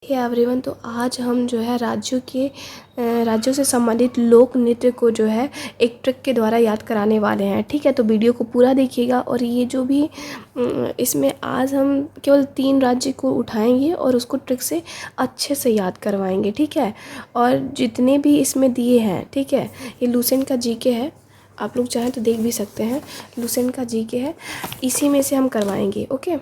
Hey everyone, तो आज हम जो है राज्यों से संबंधित लोक नृत्य को जो है एक ट्रिक के द्वारा याद कराने वाले हैं। ठीक है, तो वीडियो को पूरा देखिएगा। और ये जो भी इसमें आज हम केवल 3 राज्य को उठाएंगे और उसको ट्रिक से अच्छे से याद करवाएंगे। ठीक है, और जितने भी इसमें दिए हैं, ठीक है, ये लूसेंट का जीके है, आप लोग चाहें तो देख भी सकते हैं। लूसेंट का जीके है, इसी में से हम करवाएंगे। ओके,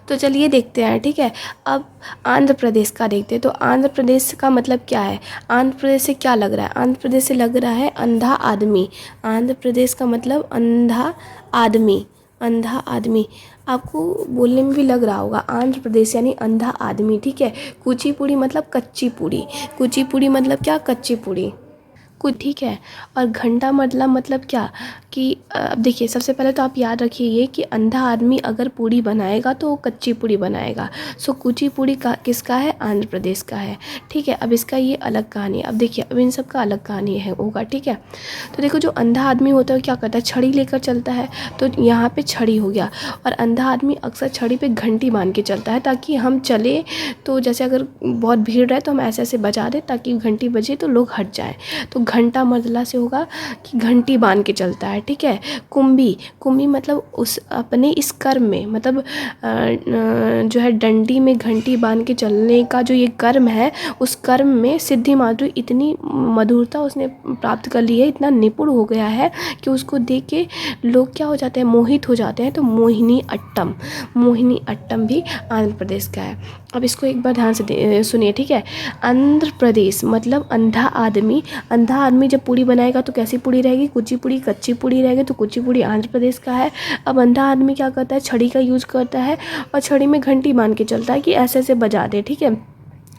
तो चलिए देखते हैं। ठीक है, अब आंध्र प्रदेश का देखते हैं। तो आंध्र प्रदेश का मतलब क्या है? आंध्र प्रदेश से क्या लग रहा है? आंध्र प्रदेश से लग रहा है अंधा आदमी। आंध्र प्रदेश का मतलब अंधा आदमी। अंधा आदमी आपको बोलने में भी लग रहा होगा। आंध्र प्रदेश यानी अंधा आदमी। ठीक है, कुचिपुड़ी मतलब कच्ची पूड़ी। कुचिपुड़ी मतलब क्या? कच्ची पूड़ी कुछ। ठीक है, और घंटा मतलब क्या कि अब देखिए, सबसे पहले तो आप याद रखिए ये कि अंधा आदमी अगर पूड़ी बनाएगा तो वो कच्ची पूड़ी बनाएगा। सो कुचिपुड़ी का किसका है? आंध्र प्रदेश का है। ठीक है, अब इसका ये अलग कहानी है। अब देखिए, अब इन सब का अलग कहानी है होगा। ठीक है, तो देखो, जो अंधा आदमी होता है क्या करता है? छड़ी लेकर चलता है। तो यहाँ पे छड़ी हो गया, और अंधा आदमी अक्सर छड़ी पे घंटी बांध के चलता है ताकि हम चले तो जैसे अगर बहुत भीड़ रहे तो हम ऐसे ऐसे बजा दें ताकि घंटी बजे तो लोग हट जाएँ। तो घंटा मतलब से होगा कि घंटी बांध के चलता है। ठीक है, कुंभी। कुंभी मतलब उस अपने इस कर्म में, मतलब जो है डंडी में घंटी बांध के चलने का जो ये कर्म है, उस कर्म में सिद्धि माधुरी इतनी मधुरता उसने प्राप्त कर ली है, इतना निपुण हो गया है कि उसको देख के लोग क्या हो जाते हैं? मोहित हो जाते हैं। तो मोहिनी अट्टम, मोहिनी अट्टम भी आंध्र प्रदेश का है। अब इसको एक बार ध्यान से सुनिए। ठीक है, आंध्र प्रदेश मतलब अंधा आदमी। अंधा आदमी जब पूड़ी बनाएगा तो कैसी पूड़ी रहेगी? कुचिपुड़ी, कच्ची पूड़ी रहेगी। तो कुचिपुड़ी आंध्र प्रदेश का है। अब अंधा आदमी क्या करता है? छड़ी का यूज़ करता है और छड़ी में घंटी बांध के चलता है कि ऐसे ऐसे बजा दे। ठीक है,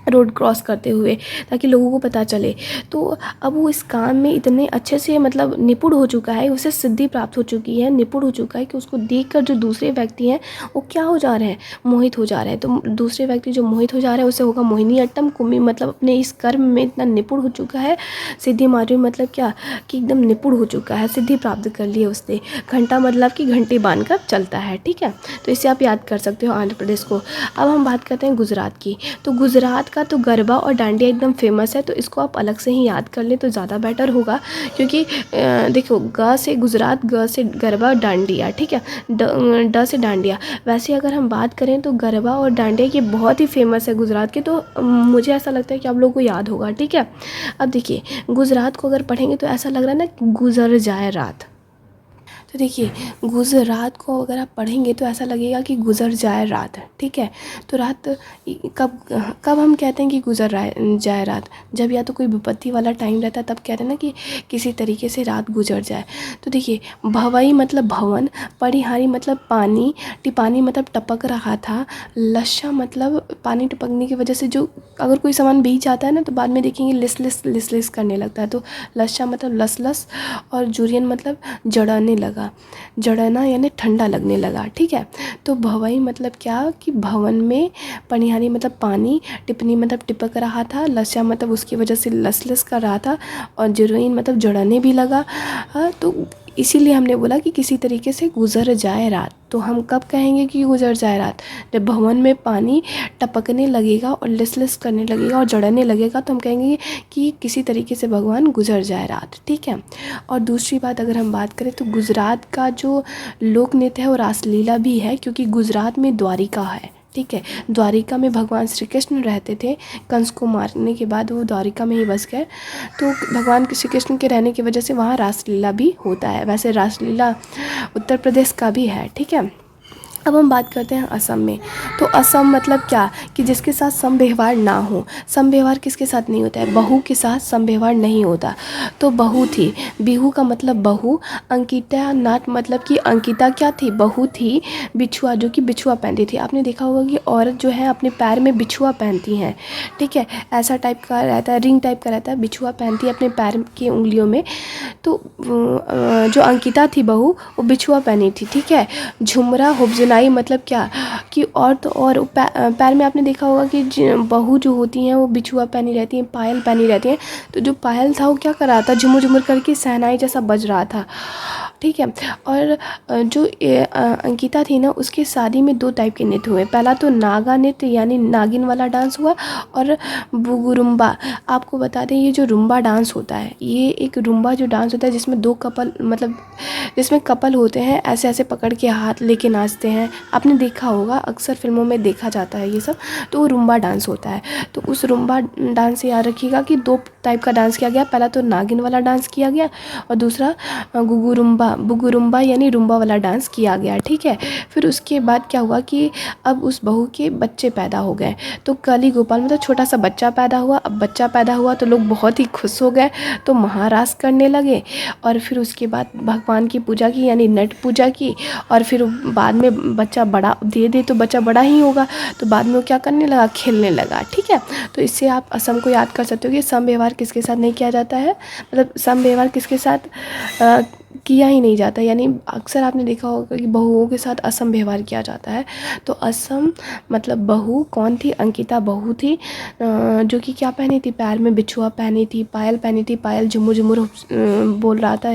रोड क्रॉस करते हुए, ताकि लोगों को पता चले। तो अब वो इस काम में इतने अच्छे से मतलब निपुण हो चुका है, उसे सिद्धि प्राप्त हो चुकी है, निपुण हो चुका है कि उसको देखकर जो दूसरे व्यक्ति हैं वो क्या हो जा रहे हैं? मोहित हो जा रहे हैं। तो दूसरे व्यक्ति जो मोहित हो जा रहे हैं उसे होगा मोहिनी अट्टम। कुम्भी मतलब अपने इस कर्म में इतना निपुण हो चुका है। सिद्धि माधुरी मतलब क्या कि एकदम निपुण हो चुका है, सिद्धि प्राप्त कर ली है उसने। घंटा मतलब कि घंटी बांध कर चलता है। ठीक है, तो इसे आप याद कर सकते हो आंध्र प्रदेश को। अब हम बात करते हैं गुजरात की। तो गुजरात का तो गरबा और डांडिया एकदम फेमस है, तो इसको आप अलग से ही याद कर लें तो ज़्यादा बेटर होगा। क्योंकि देखो, ग से गुजरात, ग से गरबा, डांडिया। ठीक है, ड से डांडिया। वैसे अगर हम बात करें तो गरबा और डांडिया ये बहुत ही फेमस है गुजरात के, तो मुझे ऐसा लगता है कि आप लोगों को याद होगा। ठीक है, अब देखिए, गुजरात को अगर पढ़ेंगे तो ऐसा लग रहा है ना कि गुजर जाए रात। तो देखिए, गुजरात को अगर आप पढ़ेंगे तो ऐसा लगेगा कि गुजर जाए रात। ठीक है, तो रात कब कब हम कहते हैं कि जाए रात? जब या तो कोई विपत्ति वाला टाइम रहता है तब कहते हैं ना कि किसी तरीके से रात गुजर जाए। तो देखिए, भवई मतलब भवन, परिहारी मतलब पानी, टिपानी मतलब टपक रहा था, लस्सा मतलब पानी टपकने की वजह से जो अगर कोई सामान भीग जाता है ना तो बाद में देखेंगे लिस लिस करने लगता है। तो लस्सा मतलब लस लस, और जुरियन मतलब जड़ाने लगा। जड़ना यानी ठंडा लगने लगा। ठीक है, तो भवई मतलब क्या कि भवन में, पनिहारी मतलब पानी, टिपनी मतलब टिपक रहा था, लस्या मतलब उसकी वजह से लस लस कर रहा था, और जुरियन मतलब जड़ने भी लगा। तो इसीलिए हमने बोला कि किसी तरीके से गुजर जाए रात। तो हम कब कहेंगे कि गुजर जाए रात? जब भवन में पानी टपकने लगेगा और लिस लिस करने लगेगा और जड़ने लगेगा तो हम कहेंगे कि किसी तरीके से भगवान गुजर जाए रात। ठीक है, और दूसरी बात अगर हम बात करें तो गुजरात का जो लोक नृत्य है वो रासलीला भी है, क्योंकि गुजरात में द्वारिका है। ठीक है, द्वारिका में भगवान श्री कृष्ण रहते थे। कंस को मारने के बाद वो द्वारिका में ही बस गए, तो भगवान श्री कृष्ण के रहने की वजह से वहाँ रासलीला भी होता है। वैसे रासलीला उत्तर प्रदेश का भी है। ठीक है, अब हम बात करते हैं असम में। तो असम मतलब क्या कि जिसके साथ समव्यवहार ना हो। समव्यवहार किसके साथ नहीं होता है? बहू के साथ समव्यवहार नहीं होता। तो बहू थी, बिहू का मतलब बहू, अंकिता नाथ मतलब कि अंकिता क्या थी? बहू थी। बिछुआ, जो कि बिछुआ पहनती थी। आपने देखा होगा कि औरत जो है अपने पैर में बिछुआ पहनती हैं। ठीक है, ऐसा टाइप का रहता है, रिंग टाइप का रहता है, बिछुआ पहनती है अपने पैर की उंगलियों में। तो जो अंकिता थी बहू, वो बिछुआ पहनी थी। ठीक है, झुमरा हुब्जनाई मतलब क्या कि और पैर में आपने देखा होगा कि बहू जो होती हैं वो बिछुआ पहनी रहती हैं, पायल पहनी रहती हैं। तो जो पायल था वो क्या कर रहा था? झुमुर झुमुर करके शहनाई जैसा बज रहा था। ठीक है। और जो अंकिता थी ना, उसकी शादी में 2 टाइप के नृत्य हुए। पहला तो नागा नृत्य यानी नागिन वाला डांस हुआ, और बुगुरुम्बा। आपको बता दें, ये जो रुम्बा डांस होता है, ये एक रुम्बा जो डांस होता है जिसमें 2 कपल, मतलब जिसमें कपल होते हैं, ऐसे ऐसे पकड़ के हाथ लेके नाचते हैं। आपने देखा होगा, अक्सर फिल्मों में देखा जाता है ये सब। तो वो रुम्बा डांस होता है। तो उस रुम्बा डांस से याद रखिएगा कि 2 टाइप का डांस किया गया। पहला तो नागिन वाला डांस किया गया, और दूसरा बुगुरुम्बा यानी रुम्बा वाला डांस किया गया, ठीक है। फिर उसके बाद क्या हुआ कि अब उस बहू के बच्चे पैदा हो गए। तो कली गोपाल मतलब छोटा सा बच्चा पैदा हुआ। अब बच्चा पैदा हुआ तो लोग बहुत ही खुश हो गए, तो महारास करने लगे। और फिर उसके बाद भगवान की पूजा की, यानी नट पूजा की। और फिर बाद में बच्चा बड़ा धीरे धीरे तो बच्चा बड़ा ही होगा, तो बाद में वो क्या करने लगा, खेलने लगा, ठीक है। तो इससे आप असम को याद कर सकते हो कि सम व्यवहार किसके साथ नहीं किया जाता है, मतलब सम व्यवहार किसके साथ किया ही नहीं जाता। यानी अक्सर आपने देखा होगा कि बहुओं के साथ असम व्यवहार किया जाता है। तो असम मतलब बहू कौन थी, अंकिता बहू थी, जो कि क्या पहनी थी, पैर में बिछुआ पहनी थी, पायल पहनी थी। पायल झुमुर झुमुर बोल रहा था,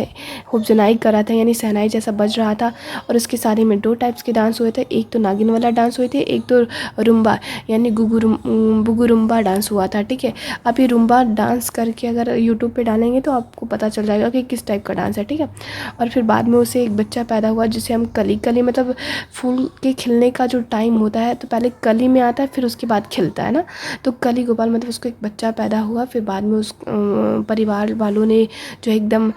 हुब्जनाई कर रहा था, यानी शहनाई जैसा बज रहा था। और उसकी शादी में 2 टाइप्स के डांस हुए थे, एक तो नागिन वाला डांस हुए थे, एक तो रुम्बा यानी बुगुरुम्बा डांस हुआ था, ठीक है। आप ये रुम्बा डांस करके अगर यूट्यूब पे डालेंगे तो आपको पता चल जाएगा कि किस टाइप का डांस है, ठीक है। और फिर बाद में उसे एक बच्चा पैदा हुआ, जिसे हम कली कली मतलब फूल के खिलने का जो टाइम होता है, तो पहले कली में आता है, फिर उसके बाद खिलता है ना। तो कली गोपाल मतलब उसको एक बच्चा पैदा हुआ। फिर बाद में उस परिवार वालों ने जो एकदम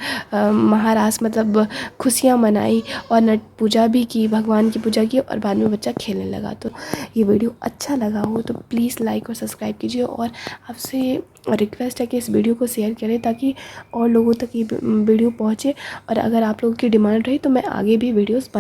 महारास मतलब खुशियाँ मनाई, और नट पूजा भी की, भगवान की पूजा की, और बाद में बच्चा खेलने लगा। तो ये वीडियो अच्छा लगा हो तो प्लीज़ लाइक और सब्सक्राइब कीजिए, और आपसे रिक्वेस्ट है कि इस वीडियो को शेयर करें ताकि और लोगों तक ये वीडियो पहुँचे। और अगर आप लोगों की डिमांड रही तो मैं आगे भी वीडियोस बना